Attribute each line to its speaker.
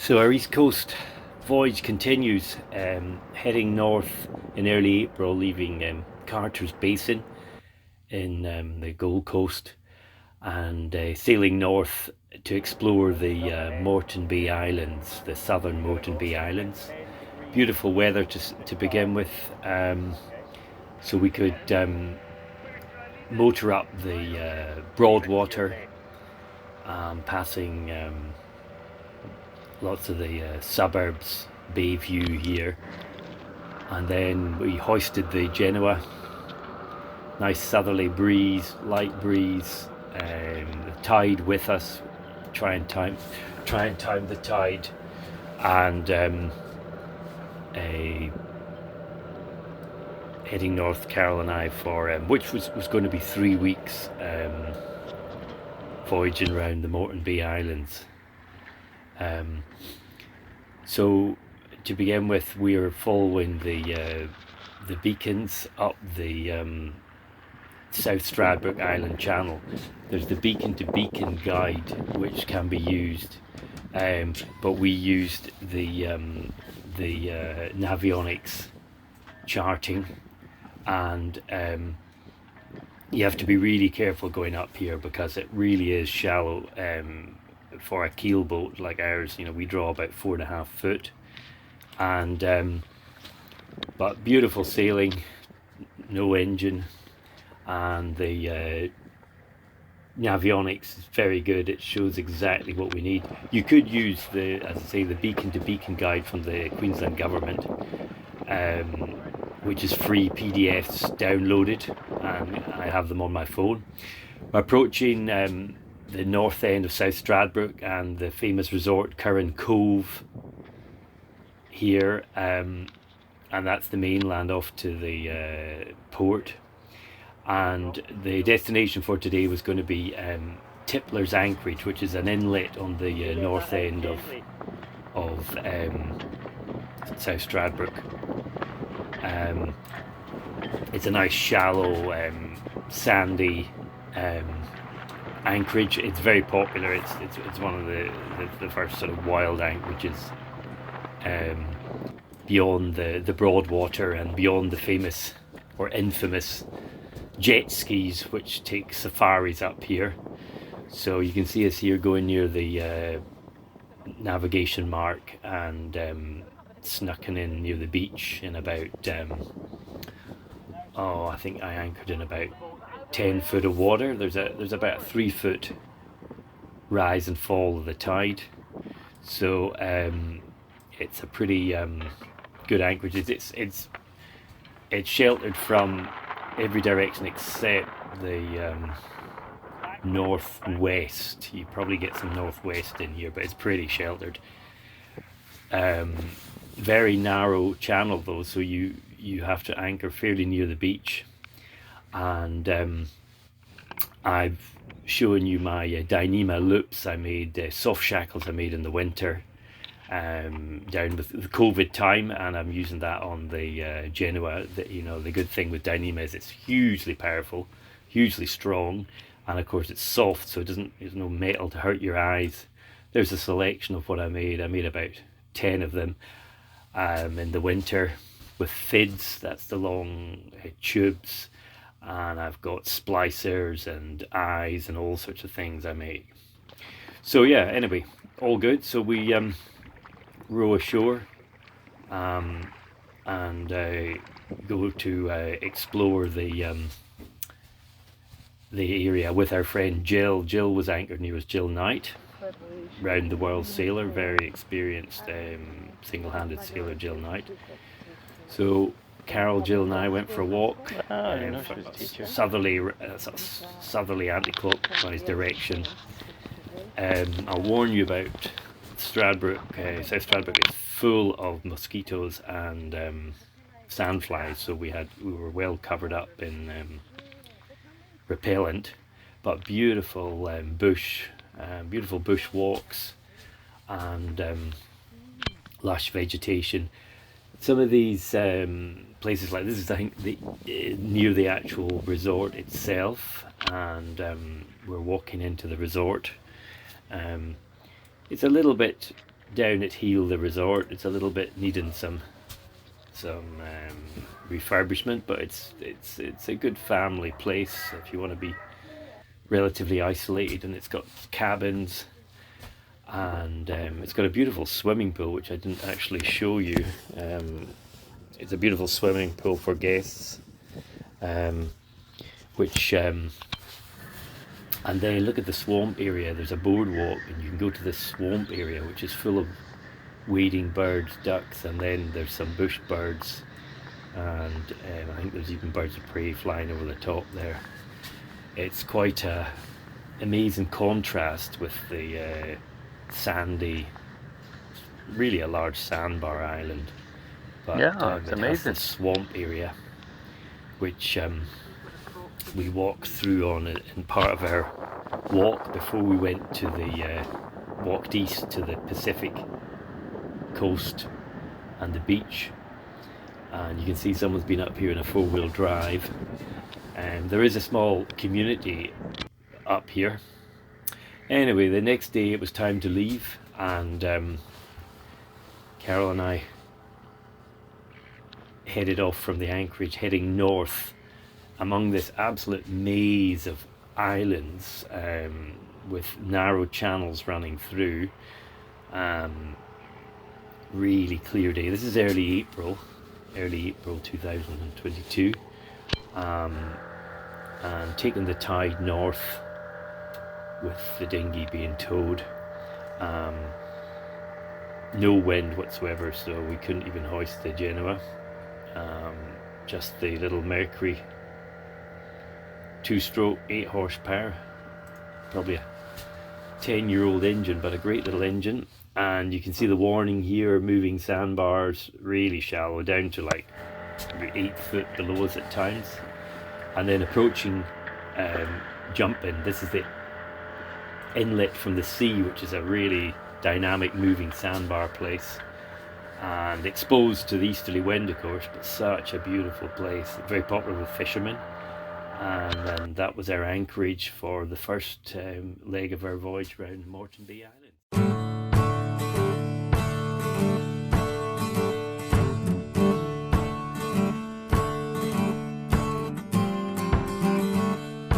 Speaker 1: So our East Coast voyage continues, heading north in early April, leaving Carter's Basin in the Gold Coast and sailing north to explore the Moreton Bay Islands, the southern Moreton Bay Islands. Beautiful weather to begin with, so we could motor up the Broadwater, passing lots of the suburbs, Bayview here, and then we hoisted the Genoa. Nice southerly breeze, light breeze, the tide with us. Try and time the tide, and heading north, Carol and I, for which was going to be 3 weeks, voyaging around the Moreton Bay Islands. So to begin with, we are following the beacons up the South Stradbroke Island Channel. There's the beacon to beacon guide which can be used, but we used the Navionics charting, and you have to be really careful going up here because it really is shallow. For a keel boat like ours, we draw about 4.5 foot, and but beautiful sailing, no engine, and the Navionics is very good. It shows exactly what we need. You could use as I say, the beacon to beacon guide from the Queensland government, which is free PDFs downloaded, and I have them on my phone. We're approaching the north end of South Stradbroke and the famous resort Curran Cove here, and that's the mainland off to the port. And the destination for today was going to be Tipler's Anchorage, which is an inlet on the north end of South Stradbroke. It's a nice shallow, sandy anchorage. It's very popular. It's one of the first sort of wild anchorages beyond the Broadwater and beyond the famous or infamous jet skis which take safaris up here. So you can see us here going near the navigation mark and snucking in near the beach in about I think I anchored in about 10 foot of water. There's about a 3 foot rise and fall of the tide, so it's a pretty good anchorage. It's sheltered from every direction except the northwest. You probably get some northwest in here, but it's pretty sheltered. Very narrow channel though, so you have to anchor fairly near the beach. And I've shown you my Dyneema loops I made, soft shackles I made in the winter down with the COVID time, and I'm using that on the Genoa. The good thing with Dyneema is it's hugely powerful, hugely strong, and of course it's soft, so there's no metal to hurt your eyes. There's a selection of what I made. I made about 10 of them in the winter with fids, that's the long tubes, and I've got splicers and eyes and all sorts of things I make. So yeah, anyway, all good. So we row ashore and go to explore the area with our friend Jill. Jill was anchored near us, Jill Knight, round the world sailor, very experienced single-handed sailor, Jill Knight. So Carol, Jill and I went for a walk, southerly anti-clockwise direction. I'll warn you about Stradbroke. South Stradbroke is full of mosquitoes and sandflies, so we were well covered up in repellent, but beautiful beautiful bush walks and lush vegetation. Some of these places like this is, I think, near the actual resort itself, and we're walking into the resort. It's a little bit down at Heel, the resort, it's a little bit needing some refurbishment, but it's a good family place if you want to be relatively isolated, and it's got cabins, and it's got a beautiful swimming pool, which I didn't actually show you. It's a beautiful swimming pool for guests, which and then look at the swamp area. There's a boardwalk, and you can go to this swamp area, which is full of wading birds, ducks, and then there's some bush birds, and I think there's even birds of prey flying over the top there. It's quite a amazing contrast with the sandy, really a large sandbar island, but
Speaker 2: Yeah, it's
Speaker 1: it has
Speaker 2: amazing.
Speaker 1: this swamp area, which we walked through on it in part of our walk before we went to the walked east to the Pacific coast and the beach. And you can see someone's been up here in a four-wheel drive, and there is a small community up here. Anyway, the next day it was time to leave, and Carol and I headed off from the anchorage, heading north among this absolute maze of islands, with narrow channels running through. Really clear day. This is early April 2022, and taking the tide north with the dinghy being towed. No wind whatsoever, so we couldn't even hoist the Dyneema. Just the little Mercury 2-stroke 8 horsepower, probably a 10-year-old engine, but a great little engine. And you can see the warning here, moving sandbars, really shallow, down to like 8 foot below us at times. And then approaching jumping, this is the inlet from the sea, which is a really dynamic moving sandbar place, and exposed to the easterly wind, of course, but such a beautiful place, very popular with fishermen. And then that was our anchorage for the first leg of our voyage around Moreton Bay Island.